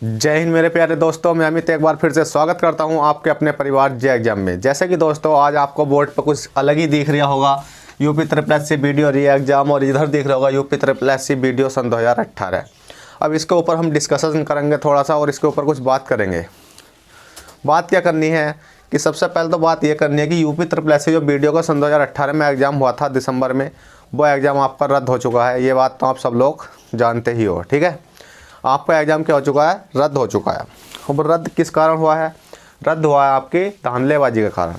जय हिंद मेरे प्यारे दोस्तों, मैं अमित एक बार फिर से स्वागत करता हूं आपके अपने परिवार जे एग्जाम में। जैसे कि दोस्तों आज आपको बोर्ड पर कुछ अलग ही दिख रहा होगा, यूपी SSC वीडियो री एग्जाम, और इधर दिख रहा होगा यूपी SSC वीडियो सन 2018। अब इसके ऊपर हम डिस्कशन करेंगे थोड़ा सा और इसके ऊपर कुछ बात करेंगे। बात क्या करनी है कि सबसे पहले तो बात ये करनी है कि यूपी SSC जो वीडियो का सन 2018 में एग्ज़ाम हुआ था दिसंबर में, वो एग्ज़ाम आपका रद्द हो चुका है। ये बात तो आप सब लोग जानते ही हो, ठीक है। आपका एग्ज़ाम क्या हो चुका है? रद्द हो चुका है। अब रद्द किस कारण हुआ है? रद्द हुआ है आपकी धांधलेबाजी के कारण।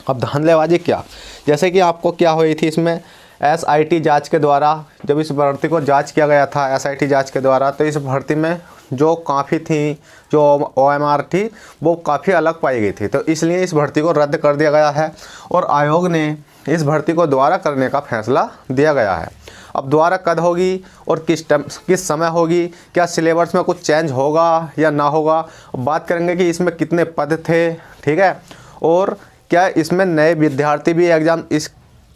अब धांधलेबाजी क्या, जैसे कि आपको क्या हुई थी इसमें SIT जांच के द्वारा, जब इस भर्ती को जांच किया गया था SIT जांच के द्वारा, तो इस भर्ती में जो काफ़ी थी, जो OMR थी, वो काफ़ी अलग पाई गई थी। तो इसलिए इस भर्ती को रद्द कर दिया गया है और आयोग ने इस भर्ती को दोबारा करने का फैसला दिया गया है। अब दोबारा कब होगी और किस समय होगी, क्या सिलेबस में कुछ चेंज होगा या ना होगा, बात करेंगे कि इसमें कितने पद थे, ठीक है, और क्या इसमें नए विद्यार्थी भी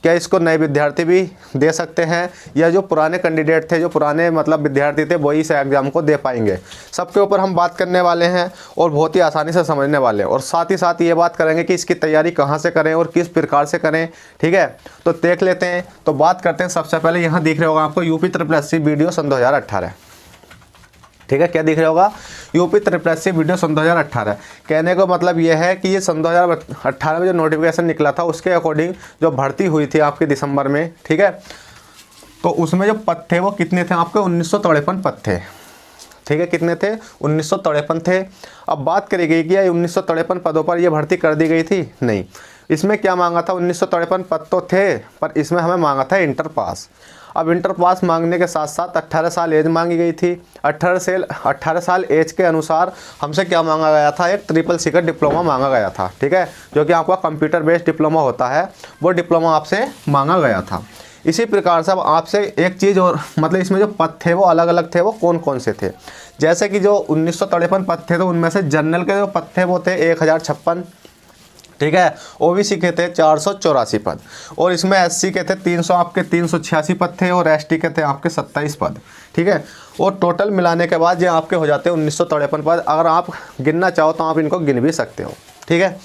क्या इसको नए विद्यार्थी भी दे सकते हैं, या जो पुराने कैंडिडेट थे, जो पुराने मतलब विद्यार्थी थे, वही इस एग्ज़ाम को दे पाएंगे। सबके ऊपर हम बात करने वाले हैं और बहुत ही आसानी से समझने वाले हैं। और साथ ही साथ ये बात करेंगे कि इसकी तैयारी कहाँ से करें और किस प्रकार से करें, ठीक है। तो देख लेते हैं, तो बात करते हैं। सबसे पहले यहाँ दिख रहा होगा आपको यूपी SSC वीडियो सन 2018, ठीक है। क्या दिख रहा होगा? यूपी SSC वीडियो सन 2018। कहने का मतलब ये है कि ये सन 2018 में जो नोटिफिकेशन निकला था उसके अकॉर्डिंग जो भर्ती हुई थी आपके दिसंबर में, ठीक है, तो उसमें जो पद थे वो कितने थे आपके? 1953 पद थे, ठीक है। कितने थे? 1953 थे। अब बात करी गई कि 1953 पदों पर यह भर्ती कर दी गई थी? नहीं। इसमें क्या मांगा था? 1953 पद तो थे, पर इसमें हमें मांगा था इंटर पास। अब इंटर पास मांगने के साथ साथ 18 साल एज मांगी गई थी। 18 साल एज के अनुसार हमसे क्या मांगा गया था? एक SSC का डिप्लोमा मांगा गया था, ठीक है, जो कि आपका कंप्यूटर बेस्ड डिप्लोमा होता है, वो डिप्लोमा आपसे मांगा गया था। इसी प्रकार से अब आपसे एक चीज़ और, मतलब इसमें जो पद थे वो अलग अलग थे। वो कौन कौन से थे? जैसे कि जो 1953 पद थे, तो उनमें से जनरल के जो पद थे वो थे 1056, ठीक है। OBC के थे 484 पद, और इसमें SC के थे 386 पद थे, और ST के थे आपके 27 पद, ठीक है। और टोटल मिलाने के बाद ये आपके हो जाते हैं 1953 पद। अगर आप गिनना चाहो तो आप इनको गिन भी सकते हो, ठीक है।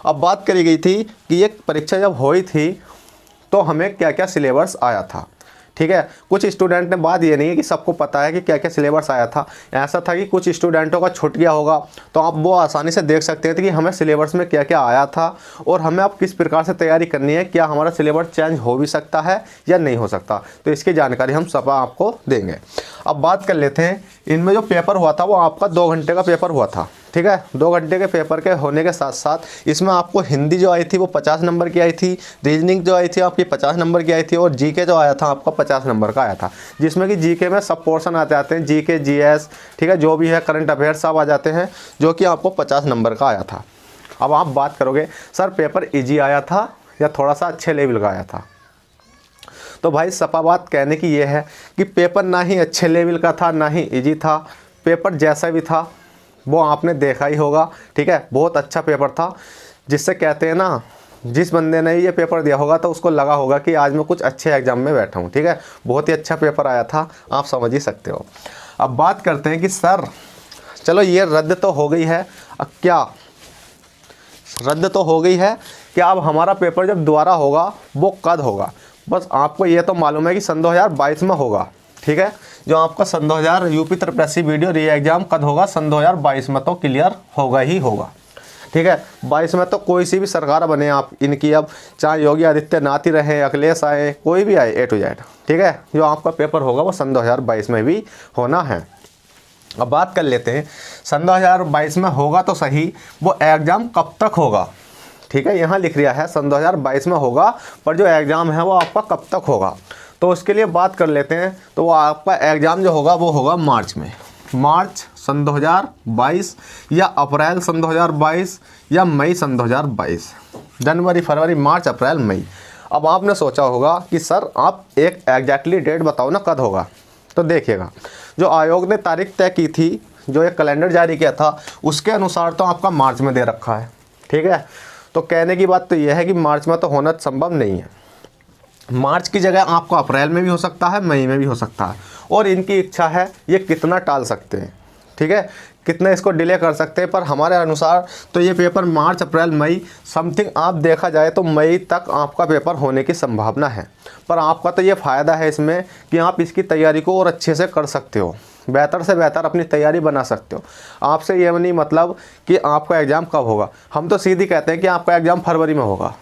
अब बात करी गई थी कि ये परीक्षा जब हुई थी तो हमें क्या क्या सिलेबस आया था, ठीक है। कुछ स्टूडेंट ने, बात ये नहीं है कि सबको पता है कि क्या क्या सिलेबस आया था। ऐसा था कि कुछ स्टूडेंटों का छूट गया होगा, तो आप वो आसानी से देख सकते थे कि हमें सिलेबस में क्या क्या आया था और हमें अब किस प्रकार से तैयारी करनी है, क्या हमारा सिलेबस चेंज हो भी सकता है या नहीं हो सकता। तो इसकी जानकारी हम सब आपको देंगे। अब बात कर लेते हैं, इनमें जो पेपर हुआ था वो आपका 2 घंटे का पेपर हुआ था, ठीक है। 2 घंटे के पेपर के होने के साथ साथ इसमें आपको हिंदी जो आई थी वो 50 नंबर की आई थी, रीजनिंग जो आई थी आपकी 50 नंबर की आई थी, और GK जो आया था आपका 50 नंबर का आया था, जिसमें कि GK में सब पोर्शन आते हैं, GK GS, ठीक है, जो भी है करंट अफेयर्स सब आ जाते हैं, जो कि आपको 50 नंबर का आया था। अब आप बात करोगे सर पेपर ईजी आया था या थोड़ा सा अच्छे लेवल का आया था, तो भाई सपा बात कहने की ये है कि पेपर ना ही अच्छे लेवल का था ना ही ईजी था। पेपर जैसा भी था वो आपने देखा ही होगा, ठीक है। बहुत अच्छा पेपर था, जिससे कहते हैं ना, जिस बंदे ने ये पेपर दिया होगा तो उसको लगा होगा कि आज मैं कुछ अच्छे एग्जाम में बैठा हूँ, ठीक है। बहुत ही अच्छा पेपर आया था, आप समझ ही सकते हो। अब बात करते हैं कि सर चलो ये रद्द तो हो गई है, अब क्या रद्द तो हो गई है, क्या अब हमारा पेपर जब दोबारा होगा वो कब होगा? बस आपको ये तो मालूम है कि सन 2022 में होगा, ठीक है। जो आपका सन 2000 यूपी SSC वीडियो री एग्जाम कब होगा? सन 2022 में तो क्लियर होगा ही होगा, ठीक है। 22 में तो कोई सी भी सरकार बने आप इनकी, अब चाहे योगी आदित्यनाथ ही रहे, अखिलेश आए, कोई भी आए, A to Z, ठीक है। जो आपका पेपर होगा वो सन 2022 में भी होना है। अब बात कर लेते हैं, सन 2022 में होगा तो सही, वो एग्ज़ाम कब तक होगा, ठीक है। यहाँ लिख रहा है सन 2022 में होगा, पर जो एग्ज़ाम है वो आपका कब तक होगा, तो उसके लिए बात कर लेते हैं। तो वो आपका एग्ज़ाम जो होगा वो होगा मार्च में, मार्च सन 2022, या अप्रैल सन 2022, या मई सन 2022। जनवरी, फरवरी, मार्च, अप्रैल, मई। अब आपने सोचा होगा कि सर आप एक एग्जैक्टली डेट बताओ ना कब होगा। तो देखिएगा, जो आयोग ने तारीख तय की थी, जो एक कैलेंडर जारी किया था, उसके अनुसार तो आपका मार्च में दे रखा है, ठीक है। तो कहने की बात तो यह है कि मार्च में तो होना संभव नहीं है। मार्च की जगह आपको अप्रैल में भी हो सकता है, मई में भी हो सकता है, और इनकी इच्छा है ये कितना टाल सकते हैं, ठीक है, कितने इसको डिले कर सकते हैं, पर हमारे अनुसार तो ये पेपर मार्च अप्रैल मई समथिंग आप देखा जाए तो मई तक आपका पेपर होने की संभावना है। पर आपका तो ये फ़ायदा है इसमें कि आप इसकी तैयारी को और अच्छे से कर सकते हो, बेहतर से बेहतर अपनी तैयारी बना सकते हो। आपसे ये नहीं मतलब कि आपका एग्ज़ाम कब होगा, हम तो सीधी कहते हैं कि आपका एग्ज़ाम फरवरी में होगा,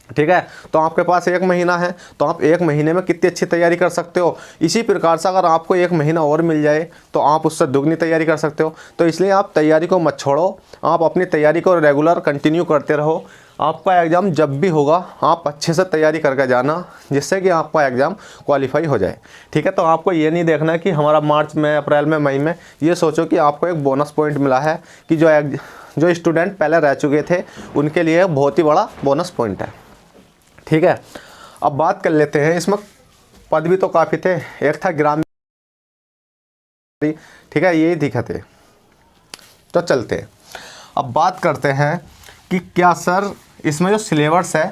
ठीक है। तो आपके पास 1 महीना है, तो आप 1 महीने में कितनी अच्छी तैयारी कर सकते हो। इसी प्रकार से अगर आपको 1 महीना और मिल जाए तो आप उससे दुगनी तैयारी कर सकते हो। तो इसलिए आप तैयारी को मत छोड़ो, आप अपनी तैयारी को रेगुलर कंटिन्यू करते रहो। आपका एग्ज़ाम जब भी होगा आप अच्छे से तैयारी करके जाना, जिससे कि आपका एग्ज़ाम क्वालिफाई हो जाए, ठीक है। तो आपको ये नहीं देखना कि हमारा मार्च में, अप्रैल में, मई में, ये सोचो कि आपको एक बोनस पॉइंट मिला है कि जो स्टूडेंट पहले रह चुके थे उनके लिए बहुत ही बड़ा बोनस पॉइंट है, ठीक है। अब बात कर लेते हैं, इसमें पद भी तो काफ़ी थे, एक था ग्रामीण, ठीक है, यही दिखे थे। तो चलते हैं, अब बात करते हैं कि क्या सर इसमें जो सिलेबस है,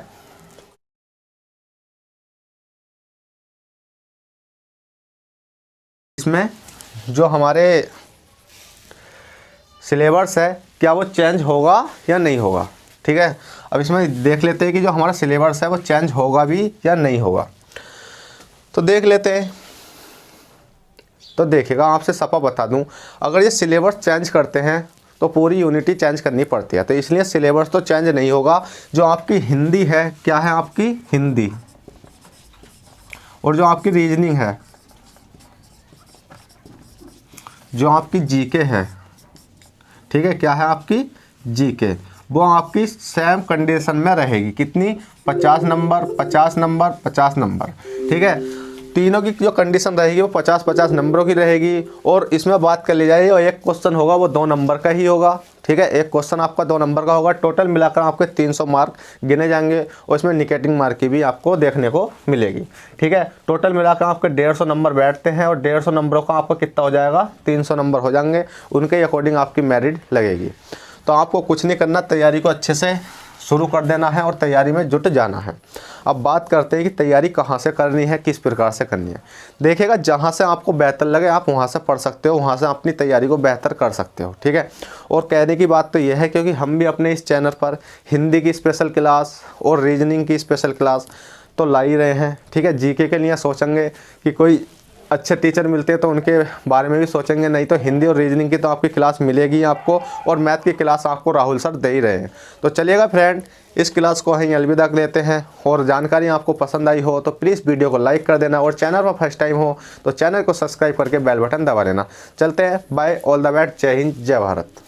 इसमें जो हमारे सिलेबस है क्या वो चेंज होगा या नहीं होगा, ठीक है। अब इसमें देख लेते हैं कि जो हमारा सिलेबस है वो चेंज होगा भी या नहीं होगा। तो देख लेते हैं। तो देखिएगा, आपसे सपा बता दूं, अगर ये सिलेबस चेंज करते हैं तो पूरी यूनिटी चेंज करनी पड़ती है, तो इसलिए सिलेबस तो चेंज नहीं होगा। जो आपकी हिंदी है, क्या है आपकी हिंदी, और जो आपकी रीजनिंग है, जो आपकी जीके है, ठीक है, क्या है आपकी जीके, वो आपकी सेम कंडीशन में रहेगी। कितनी, 50 नंबर 50 नंबर 50 नंबर, ठीक है। तीनों की जो कंडीशन रहेगी वो 50-50 नंबरों की रहेगी। और इसमें बात कर ली जाए, और एक क्वेश्चन होगा वो 2 नंबर का ही होगा, ठीक है। एक क्वेश्चन आपका 2 नंबर का होगा। टोटल मिलाकर आपके 300 मार्क गिने जाएंगे, और इसमें निगेटिव मार्क की भी आपको देखने को मिलेगी, ठीक है। टोटल मिलाकर आपके 150 नंबर बैठते हैं, और 150 नंबरों का आपका कितना हो जाएगा, 300 नंबर हो जाएंगे। उनके अकॉर्डिंग आपकी मेरिट लगेगी। तो आपको कुछ नहीं करना, तैयारी को अच्छे से शुरू कर देना है और तैयारी में जुट जाना है। अब बात करते हैं कि तैयारी कहाँ से करनी है, किस प्रकार से करनी है। देखिएगा, जहाँ से आपको बेहतर लगे आप वहाँ से पढ़ सकते हो, वहाँ से अपनी तैयारी को बेहतर कर सकते हो, ठीक है। और कहने की बात तो यह है, क्योंकि हम भी अपने इस चैनल पर हिंदी की स्पेशल क्लास और रीजनिंग की स्पेशल क्लास तो ला ही रहे हैं, ठीक है। जीके के लिए सोचेंगे कि कोई अच्छे टीचर मिलते हैं तो उनके बारे में भी सोचेंगे, नहीं तो हिंदी और रीजनिंग की तो आपकी क्लास मिलेगी आपको, और मैथ की क्लास आपको राहुल सर दे ही रहे हैं। तो चलिएगा फ्रेंड, इस क्लास को वहीं अलविदा लेते हैं। और जानकारी आपको पसंद आई हो तो प्लीज़ वीडियो को लाइक कर देना, और चैनल पर फर्स्ट टाइम हो तो चैनल को सब्सक्राइब करके बेल बटन दबा लेना। चलते हैं, बाय, ऑल द बेस्ट, जय हिंद, जय भारत।